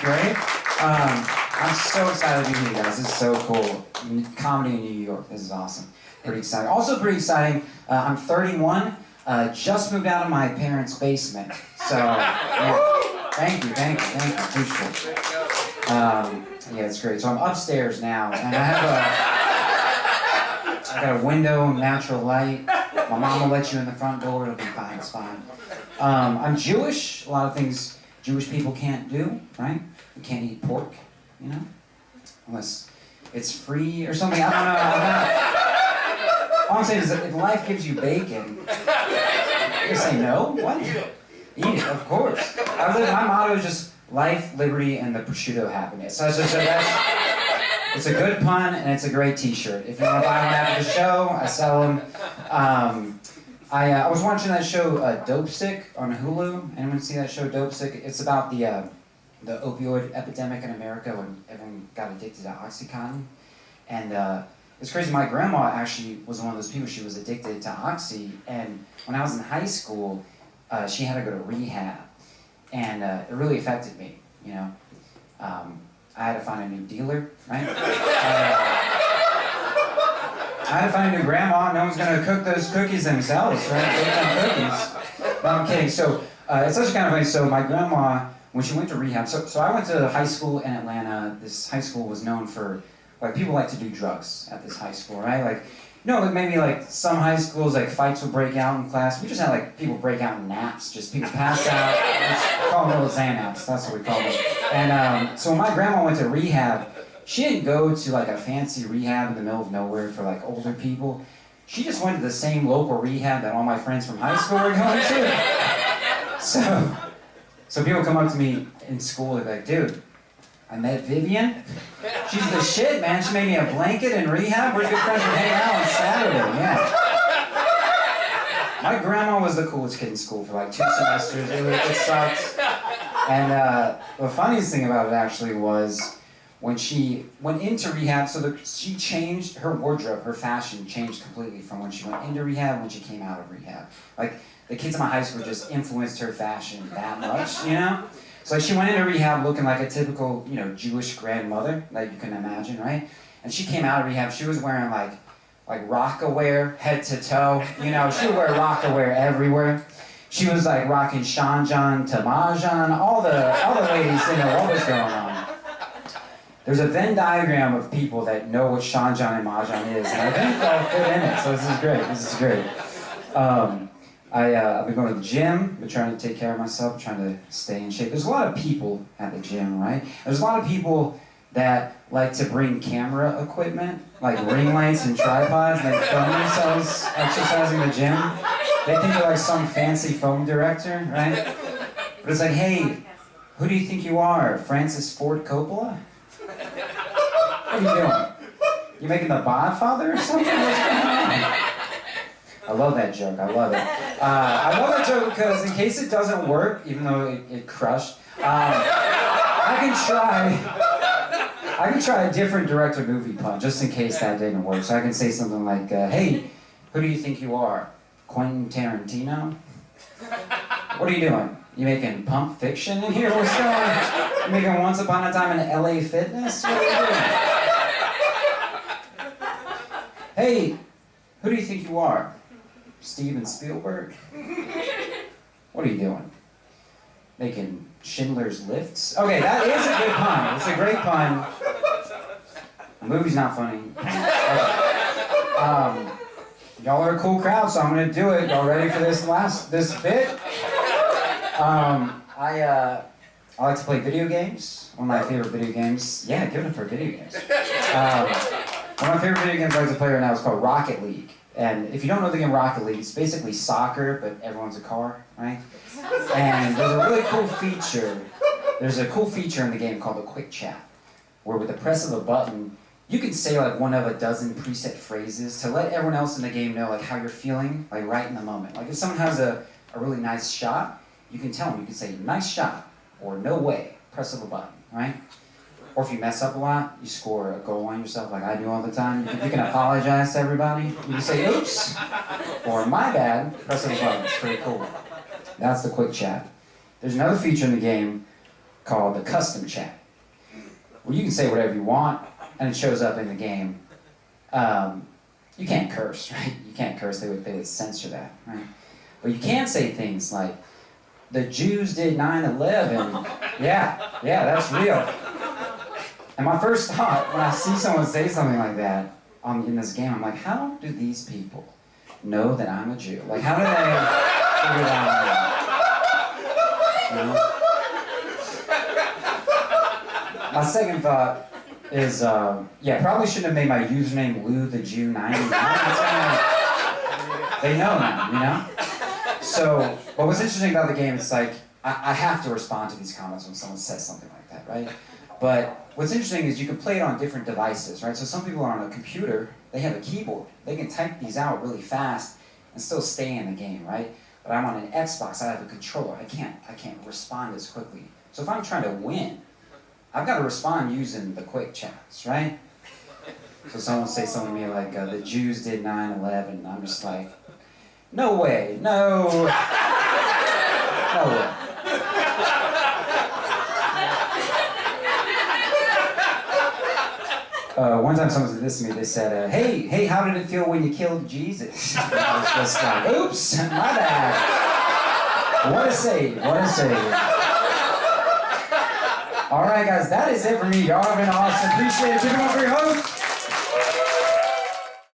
great. I'm so excited to be here, guys. This is so cool. Comedy in New York. This is awesome. Pretty exciting. Also pretty exciting, I'm 31. Just moved out of my parents' basement. So, yeah. Thank you. Appreciate it. Yeah, it's great. So I'm upstairs now, and I got a window, natural light. My mom will let you in the front door. It'll be fine. It's fine. I'm Jewish. A lot of things Jewish people can't do, right? We can't eat pork, you know, unless it's free or something. I don't know. All I'm saying is that if life gives you bacon, you say no. What? Eat it, of course. My motto is just life, liberty, and the pursuit of happiness. So it's a good pun, and it's a great T-shirt. If you want to buy one after the show, I sell them. I was watching that show Dope Stick on Hulu. Anyone see that show Dope Stick? It's about the opioid epidemic in America when everyone got addicted to OxyContin. And it's crazy. My grandma actually was one of those people. She was addicted to Oxy, and when I was in high school, she had to go to rehab, and it really affected me. You know, I had to find a new dealer, right? I had to find a new grandma. No one's gonna cook those cookies themselves, right? Bake them cookies. No, I'm kidding. So it's actually kind of funny. So my grandma, when she went to rehab, so I went to high school in Atlanta. This high school was known for, like, people like to do drugs at this high school, right? Like, maybe like some high schools, like fights would break out in class. We just had like people break out in naps, just people pass out. We call them little Xanax, that's what we call them. And so when my grandma went to rehab, she didn't go to like a fancy rehab in the middle of nowhere for like older people. She just went to the same local rehab that all my friends from high school were going to. So people come up to me in school, they're like, dude, I met Vivian. She's the shit, man. She made me a blanket in rehab. We're good friends. We're hanging out on Saturday, yeah. My grandma was the coolest kid in school for like 2 semesters. It sucked. And the funniest thing about it actually was when she went into rehab, she changed her wardrobe, her fashion changed completely from when she went into rehab and when she came out of rehab. Like, the kids in my high school just influenced her fashion that much, you know? So she went into rehab looking like a typical, Jewish grandmother that you can imagine, right? And she came out of rehab, she was wearing like rock-aware head to toe. She would wear rock-aware everywhere. She was like rocking Shanjan to Mahjong, all the ladies didn't know what was going on. There's a Venn diagram of people that know what Shanjan and Mahjong is, and I think they'll fit in it, so this is great. I've been going to the gym, been trying to take care of myself, trying to stay in shape. There's a lot of people at the gym, right? There's a lot of people that like to bring camera equipment, like ring lights and tripods, and they film themselves exercising in the gym. They think they're like some fancy film director, right? But it's like, hey, who do you think you are, Francis Ford Coppola? What are you doing? You making The Godfather or something? What's going on? I love that joke. I love it. I love that joke because in case it doesn't work, even though it crushed, I can try a different director movie pun just in case that didn't work. So I can say something like, hey, who do you think you are? Quentin Tarantino? What are you doing? You making Pulp Fiction in here? What's going on? You making Once Upon a Time in LA Fitness? What are you doing? Hey, who do you think you are? Steven Spielberg? What are you doing? Making Schindler's Lists? Okay, that is a good pun. It's a great pun. The movie's not funny. Y'all are a cool crowd, so I'm gonna do it. Y'all ready for this bit? I like to play video games. One of my favorite video games. Yeah, give it for video games. One of my favorite video games I like to play right now is called Rocket League. And if you don't know the game Rocket League, it's basically soccer, but everyone's a car, right? And there's a really cool feature. There's a cool feature in the game called the Quick Chat, where with the press of a button, you can say like one of a dozen preset phrases to let everyone else in the game know like how you're feeling, like right in the moment. Like if someone has a really nice shot, you can tell them, you can say, nice shot, or no way, press of a button, right? Or if you mess up a lot, you score a goal on yourself like I do all the time. You can apologize to everybody. You can say, oops, or my bad, press of a button. It's pretty cool. That's the Quick Chat. There's another feature in the game called the Custom Chat. where you can say whatever you want, and it shows up in the game. You can't curse, right? You can't curse. They would censor that, right? But you can say things like, the Jews did 9/11. Yeah, that's real. And my first thought when I see someone say something like that in this game, I'm like, how do these people know that I'm a Jew? Like, how do they figure that out? You know? My second thought is, probably shouldn't have made my username Lou the Jew 99. They know now, you know? So, but what's interesting about the game, it's like, I have to respond to these comments when someone says something like that, right? But what's interesting is you can play it on different devices, right? So some people are on a computer, they have a keyboard. They can type these out really fast and still stay in the game, right? But I'm on an Xbox, I have a controller. I can't respond as quickly. So if I'm trying to win, I've got to respond using the quick chats, right? So someone will say something to me like, the Jews did 9/11. I'm just like, no way, no way. One time someone said this to me, they said, hey, how did it feel when you killed Jesus? And I was just like, oops, my bad. What a save. All right, guys, that is it for me. Y'all have been awesome. Appreciate it. Give it up for your host.